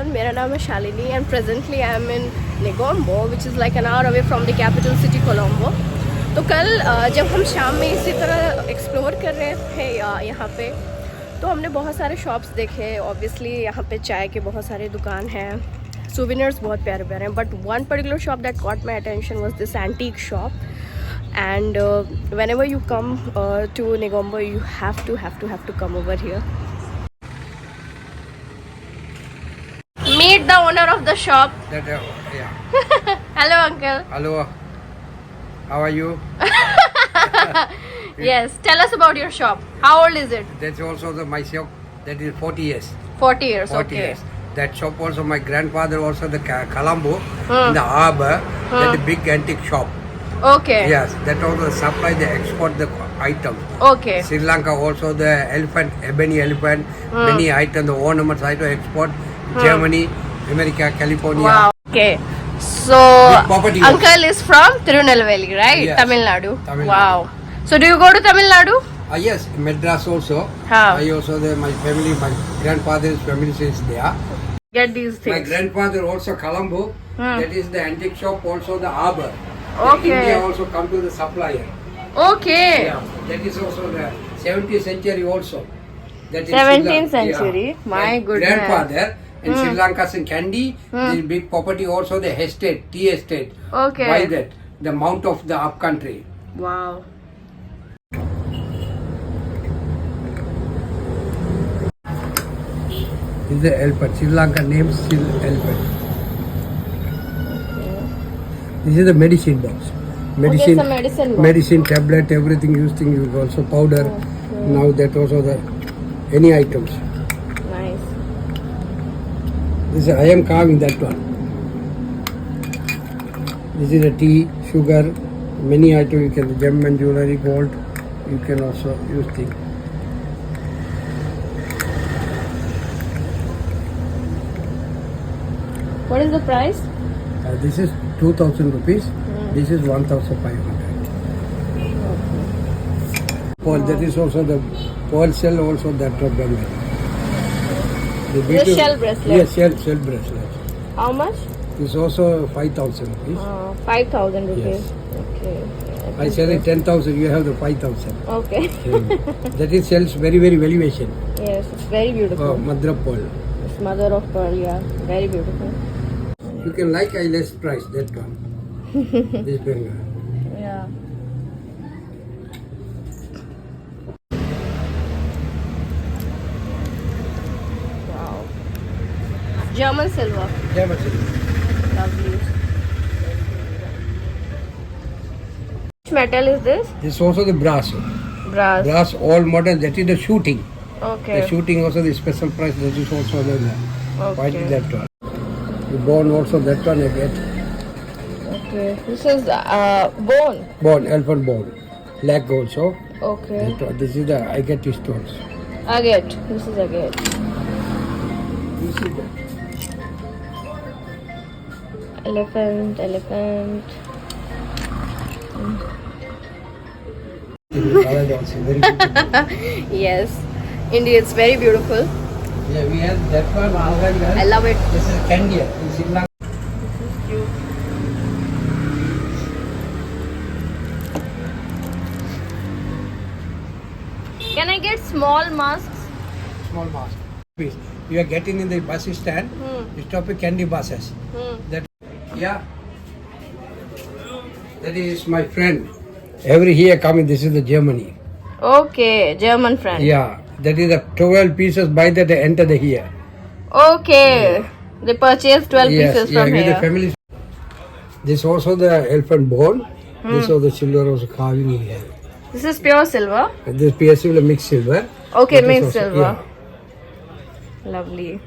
everyone. मेरा नाम है Shalini and presently I am in Negombo, which is like an hour away from the capital city Colombo. तो कल जब हम शाम में इसी तरह एक्सप्लोर कर रहे थे यहाँ पे, तो हमने बहुत सारे शॉप्स देखे. ऑब्वियसली यहाँ पे चाय के बहुत सारे दुकान हैं, souvenirs बहुत प्यारे प्यारे हैं. But one particular shop that caught my attention was this antique shop. And whenever you come to Negombo, you have to come over here. Meet the owner of the shop. Yeah. Hello, uncle. Hello. How are you? Yes. Tell us about your shop. How old is it? That's also my shop. That is 40 years. 40 years. 40 okay. years. That shop also my grandfather also the Colombo in the harbor. That big antique shop. Okay. Yes. That also supply the export the items. Okay. Sri Lanka also the elephant, ebony elephant, many items, the ornaments item export. Germany, America, California. Wow. Okay. So, Big property uncle is from Tirunelveli, right? Yes. Tamil Nadu. Tamil Wow. So, do you go to Tamil Nadu? Yes, Madras also. Huh. I also my family, my grandfather's family is there. Get these My things. grandfather also Colombo. That is the antique shop, also the harbor. Okay. India also come to the supplier. Okay. Yeah, that is also the 17th century also. That is 17th Sri Lanka. century? Yeah. My goodness. Grandfather in Sri Lanka's in Kandy, the big property also the estate, tea estate. Okay. Why that? The mount of the up country. Wow. This is the elephant. Sri Lanka name still elephant. This is the medicine box. Medicine. Okay, so medicine box. Medicine, tablet, everything used thing. You also powder. Okay. Now that also the any items. Nice. This is, I am carving that one. This is a tea, sugar, many items. You can gem and jewelry, gold. You can also use things. What is the price? This is 2,000 rupees. This is 1,500. Pearl, that is also the pearl shell, also that of the The shell bracelet? Yes, shell bracelet. How much? This is also 5,000 rupees. 5,000 rupees. Yes. Okay. I sell it 10,000, you have the 5,000. Okay. That is sells very, very valuation. Yes, it's very beautiful. Madra pearl. It's mother of pearl, yeah. Very beautiful. You can like I less price, that one. This benga. Yeah. Wow. German silver. Yeah, but Lovely. Which metal is this? this is also the brass. Brass. Brass, all modern, that is the shooting. Okay. The shooting also the special price, that is also the why Okay. is that one? The bone also, that one I get. Okay. This is bone. Bone, elephant bone. Leg also. Okay. That one. This is the I get stones. Agate. This is agate. This is the Elephant. colour also very beautiful. Yes. Indeed, it's very beautiful. Yeah, we have that one. I love it. This is Candia. This is Lanka. Cute. Can I get small masks? Small mask. Please. You are getting in the bus stand. You stop at Candy buses. That yeah. That is my friend. Every year coming. This is the Germany. Okay, German friend. Yeah. That is the 12 pieces. By that they enter the here. Okay. They purchased 12 pieces from with here. the family. This also the elephant bone. This also the silver also carving here. This is pure silver. And this PSC will mix silver. Okay, That is mixed also- silver. yeah. Lovely.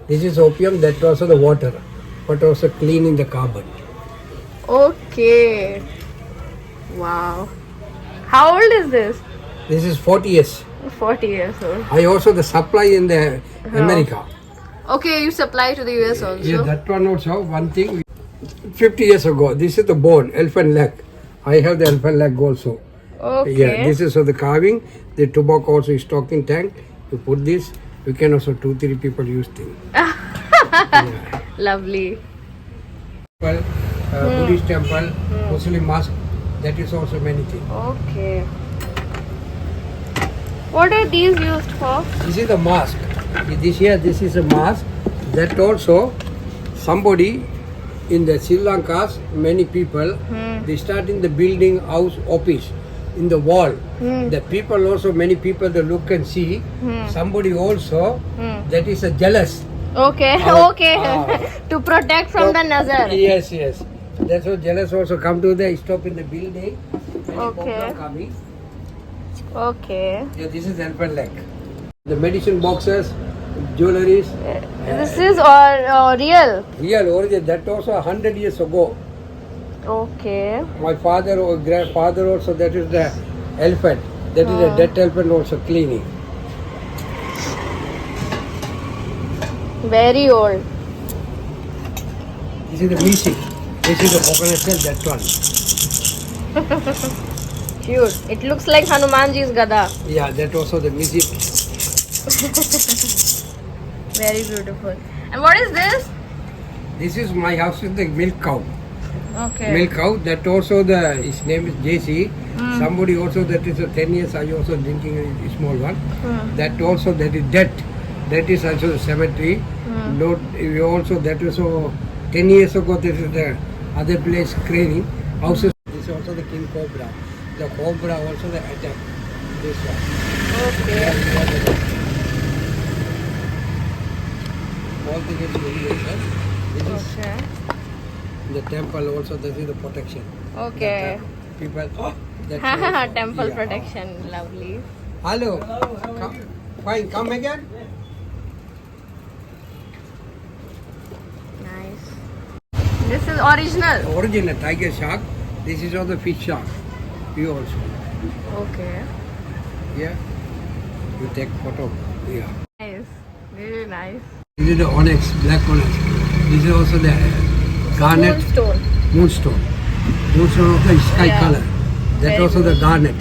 This is opium. That also the water, but also cleaning the carbon. Okay. Wow. How old is this? This is 40 years. 40 years old. I also the supply in the America. Okay, you supply to the US also. Yeah, that one also one thing. 50 years ago, this is the bone, elephant leg. I have the elephant leg also. Okay. Yeah, this is for the carving. The tobacco also is stocking tank. You put this. You can also 2-3 people use thing. Lovely. Temple, Buddhist temple, Muslim mosque. That is also many things. Okay. What are these used for? This is the mosque. This is a mosque. That also somebody in the Sri Lankas, many people, they starting the building house office in the wall. The people also, many people they look and see. Somebody also, that is a jealous. Okay, okay. To protect from the nazar. Yes, yes. That's why jealous also come to the stop in the building. Okay. Coming. Okay. Yeah, this is elephant leg. The medicine boxes, jewelries. This is all real. Real origin. That also 100 years ago. Okay. My father or grandfather also, that is the elephant. That is a dead elephant also cleaning. Very old. This is the music. This is the coconut shell, that one. Cute. It looks like Hanumanji's gada. Yeah, that also the music. Very beautiful. And what is this? This is my house with the milk cow. Okay. Milk cow. That also his name is JC. Somebody also that is 10 years. I also drinking a small one. That also that is dead. That is also the cemetery. Not we also that was 10 years ago. This is the other place craning houses. This is also the king cobra. The cobra also the attack. This one. Okay. All things is regulation. This is Okay. the temple also. This is the protection. Okay. People. That's Temple yeah. protection. Lovely. Hello. Come, fine. Come again. Nice. This is original. Original tiger shark. This is also fish shark. You also. Okay. Yeah. You take photo. Yeah. Nice. Very nice. This is the onyx, black onyx. This is also the garnet, Moonstone. moonstone. Moonstone of the sky Yeah. color. That Very also good. the garnet.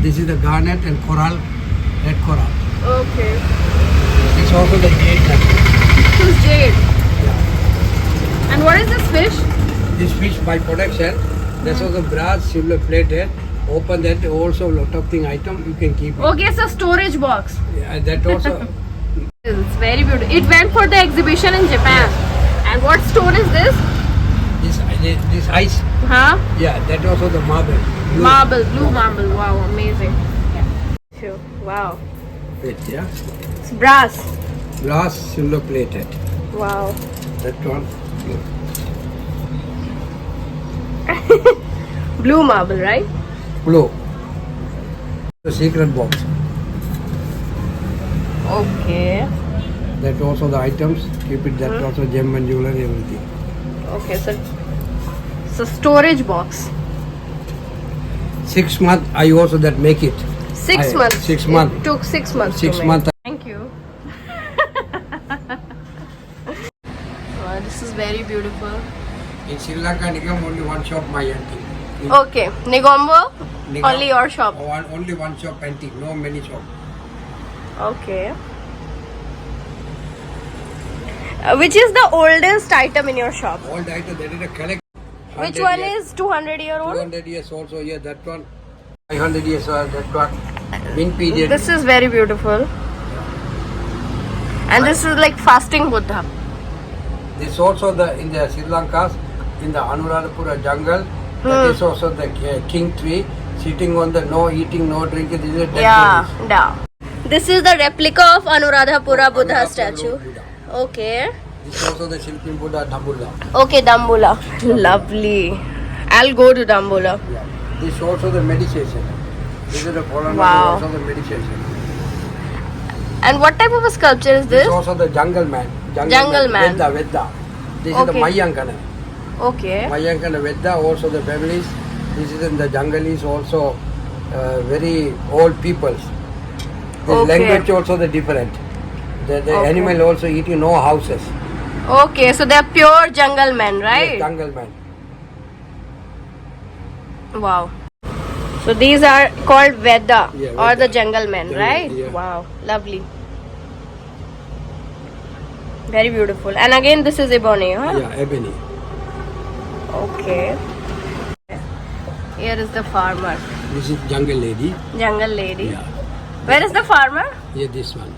This is the garnet and coral, red coral. Okay. This is also the jade nut. This is jade. Yeah. And what is this fish? This fish by production, that's also brass, silver plated. Open that also lot of thing item you can keep. Okay, it's a storage box. Yeah, that also. It's very beautiful. It went for the exhibition in Japan. And what stone is this? This ice. Huh? Yeah, that also the marble. Blue. Marble, blue marble. Wow, amazing. Sure. Wow. Wait, yeah. It's brass. Brass, silver plated. Wow. That one. Blue marble, right? Blue. The secret box. Okay. That also the items. Keep it. That also gem and jewelry, everything. Okay, so it's a storage box. 6 months. I also that make it. 6 I- months. 6 months. It took 6 months. 6 to make. months. Thank you. Wow, this is very beautiful. In Sri Lanka, Nigam only one shop my antique. In Okay, Negombo, Nigam, only your shop. Only one shop antique. No many shop. Okay. Which is the oldest item in your shop? All the item that is a collect. Which 100 one years, is 200-year old? 200 years also. Yeah, that one. 500 years that one. Min period. This is very beautiful. And this is like fasting Buddha. This also the in the Sri Lanka, in the Anuradhapura jungle. That is also the king tree sitting on the no eating, no drinking. This is a dead Yeah, bodies. yeah. This is the replica of Anuradhapura Buddha Anuradhapura statue. Buddha. Okay. This is also the Shilpin Buddha Dambula. Okay, Dambula. Lovely. I'll go to Dambula. Yeah. This is also the meditation. This is the Poland Wow. also the meditation. And what type of a sculpture is This this? is also the jungle man. Jungle man. Vedda. This is the Okay. Mayankana. Okay. Mayankana Vedda, also the families. This is in the jungle is also very old peoples. The Okay. language also the different. The Okay. animal also eating no houses. Okay, so they're pure jungle men, right? Yes, jungle man. Wow. So these are called Veda Yeah, or the Veda. jungle men, Jungle, right? yeah. Wow, lovely. Very beautiful. And again, this is ebony, huh? Yeah, ebony. Okay. Here is the farmer. This is jungle lady. Jungle lady. Yeah. Where is the farmer? Yeah, this one.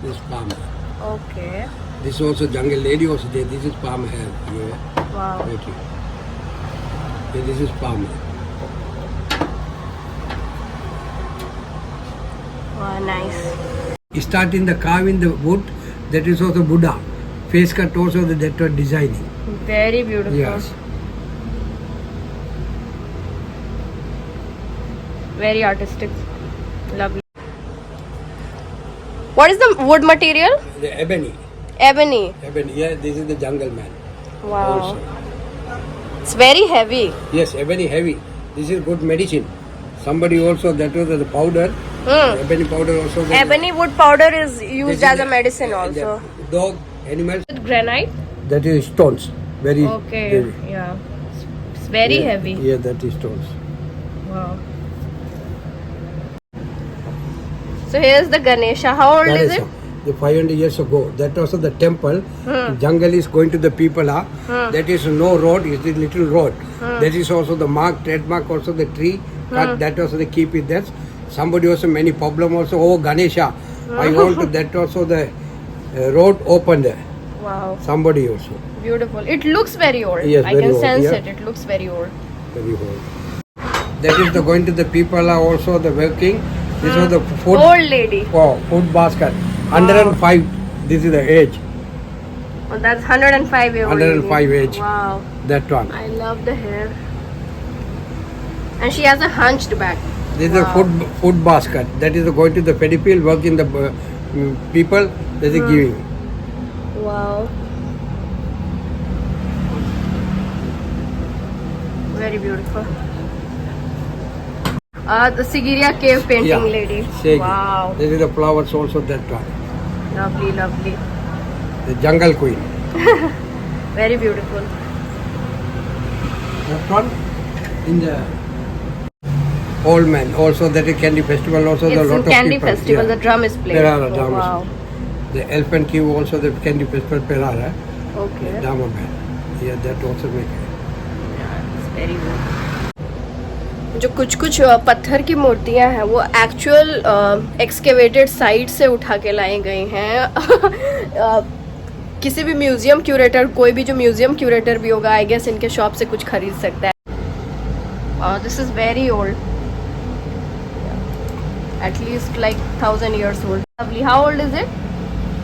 This palm. Okay. This also jungle lady also there. This is palm hair. Yeah. Wow. Okay. Yeah, this is palm. Wow, nice. Start in the carving the wood. That is also Buddha. Face cut also that was designing. Very beautiful. Yes. Very artistic. Lovely. What is the wood material? The ebony. Ebony. Ebony. Yeah, this is the jungle man. Wow. Also. It's very heavy. Yes, ebony heavy. This is good medicine. Somebody also that was the powder. Hmm. Ebony powder also. Ebony wood powder is This used is as a the- medicine the also. Dog, animals. Granite? That is stones. Very Okay. heavy. Yeah. It's very Yeah, heavy. Yeah, that is stones. Wow. So here's the Ganesha. How old is Ganesha. it? The 500 years ago. That also the temple. Jungle is going to the people. That is no road. It is little road. That is also the mark, trademark also the tree. Cut, that also they keep it there. Somebody also many problem also. Oh Ganesha. I want to, that also the road open there. Wow. Somebody also. Beautiful. It looks very old. Yes, I very can old, sense yeah. it. It looks very old. Very old. That is the going to the people are also the working. This was the food. Old lady. Oh, food basket. 105. This is the age. Oh, that's 105 year old. 105 lady. age. Wow. That one. I love the hair. And she has a hunched back. This is a food basket. That is going to the pedipil work in the people. That is giving. Wow. Very beautiful. The Sigiriya cave painting lady. Shaggy. Wow. This is the flowers also that one. Lovely, lovely. The jungle queen. Very beautiful. That one in the old man. Also that is Candy Festival. Also the It's lot in of Candy people. Festival. Yeah. The drum is played. Perara Oh, drum is wow. The elephant cave also the Candy Festival Perara. Okay. Dama man. Yeah, that also make. It's very good. जो कुछ कुछ पत्थर की मूर्तियां हैं वो actual excavated site से उठा के लाई गई हैं किसी भी म्यूजियम क्यूरेटर कोई भी जो म्यूजियम क्यूरेटर भी होगा आई गेस इनके शॉप से कुछ खरीद सकता है this is very old at least like 1000 years old. Lovely. How old is it?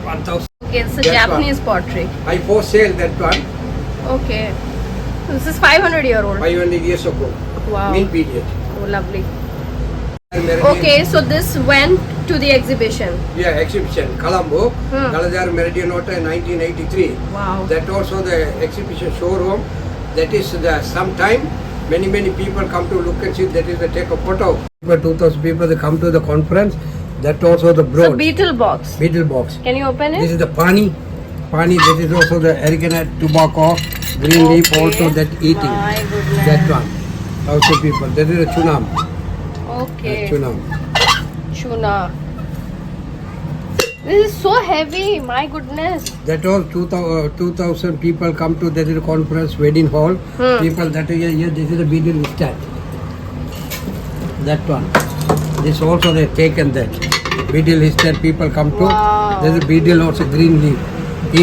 1000. Okay, it's a That's Japanese pottery. I for sale that one. Okay. This is 500 year old. 500 years ago. Wow. Mean period. Oh, lovely. Meridian- Okay, so this went to the exhibition. Yeah, exhibition. Colombo. Kaladar Meridian Hotel 1983. Wow. That also the exhibition showroom. That is the sometime many people come to look and see. That is the take a photo. About 2,000 people they come to the conference. That also the So broad beetle box. beetle box. Can you open This it? is the pani. Pani. That is also the aragonite tobacco, green leaf. Okay. Also that eating. My goodness. That one. Also people. That is a chunam. Okay. Chunam. Chuna. This is so heavy. My goodness. That all 2,000 people come to that is a conference wedding hall. People that is here. This is a beetle stand. That one. This also they taken that. Beetle stand people come to. Wow. There is a beetle also green leaf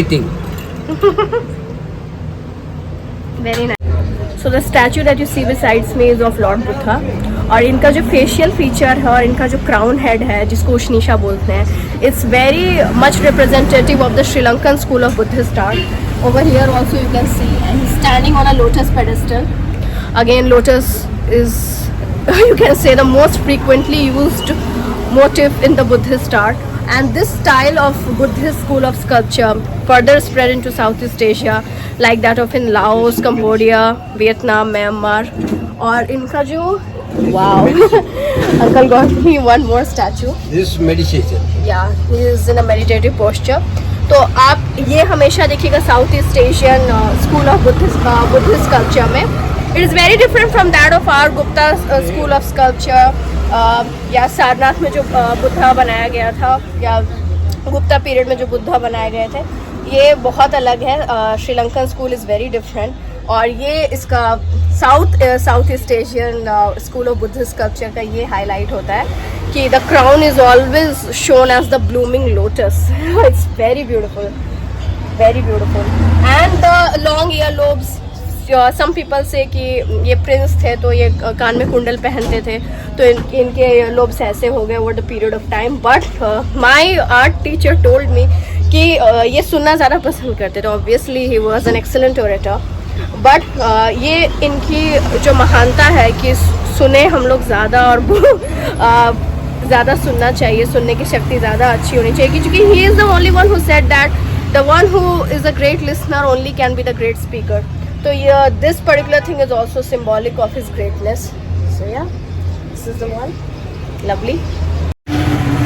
eating. Very nice. So the statue that you see besides me is of Lord Buddha. और इनका जो facial feature है और इनका जो crown head है जिसको उशनीशा बोलते हैं it's very much representative of the Sri Lankan school of Buddhist art over here also you can see and he standing on a lotus pedestal again lotus is you can say the most frequently used motif in the Buddhist art, and this style of Buddhist school of sculpture further spread into Southeast Asia like that of in Laos, Cambodia, Vietnam, Myanmar. और इनका जो wow uncle got me one more statue. This meditation. Yeah, he is in a meditative posture. तो आप ये हमेशा देखिएगा south east Asian school of Buddhist culture में. It is very different from that of our Gupta school of sculpture. या सारनाथ में जो बुद्धा बनाया गया था या गुप्ता पीरियड में जो बुद्धा बनाए गए थे ये बहुत अलग है, Sri Lankan school is very different. और ये इसका south east Asian school of Buddhist culture का ये हाईलाइट होता है कि the crown is always shown as the blooming lotus. It's very beautiful, very beautiful. And the long ear lobes, some people say that ये Prince थे तो ये कान में कुंडल पहनते थे, तो इनके लोब्स ऐसे हो गए over the period of time. But my art teacher told me कि ये सुनना ज़्यादा पसंद करते थे। Obviously he was an excellent orator, but ये इनकी जो महानता है कि सुने हम लोग ज़्यादा और ज़्यादा सुनना चाहिए, सुनने की शक्ति ज़्यादा अच्छी होनी चाहिए, क्योंकि he is the only one who said that the one who is a great listener only can be the great speaker. तो ये this particular thing is also symbolic of his greatness. So yeah this is the one, lovely.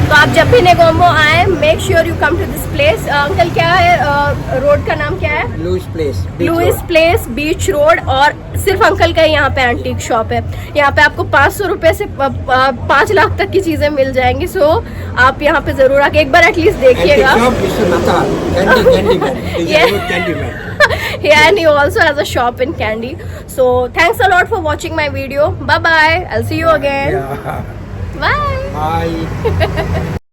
तो आप जब भी नेगोम्बो आए, make sure you come to this place. Uncle क्या है, road का नाम क्या है? Lewis place, Lewis place beach road. और सिर्फ अंकल का यहाँ पे एंटीक शॉप है। यहाँ पे आपको 500 रुपए से 5 लाख तक की चीजें मिल जाएंगी। सो आप यहाँ पे जरूर आके एक बार एटलीस्ट देखिएगा। Yeah, and he also has a shop in Kandy. So thanks a lot for watching my video. Bye bye. I'll see you again. Yeah. Bye. Bye.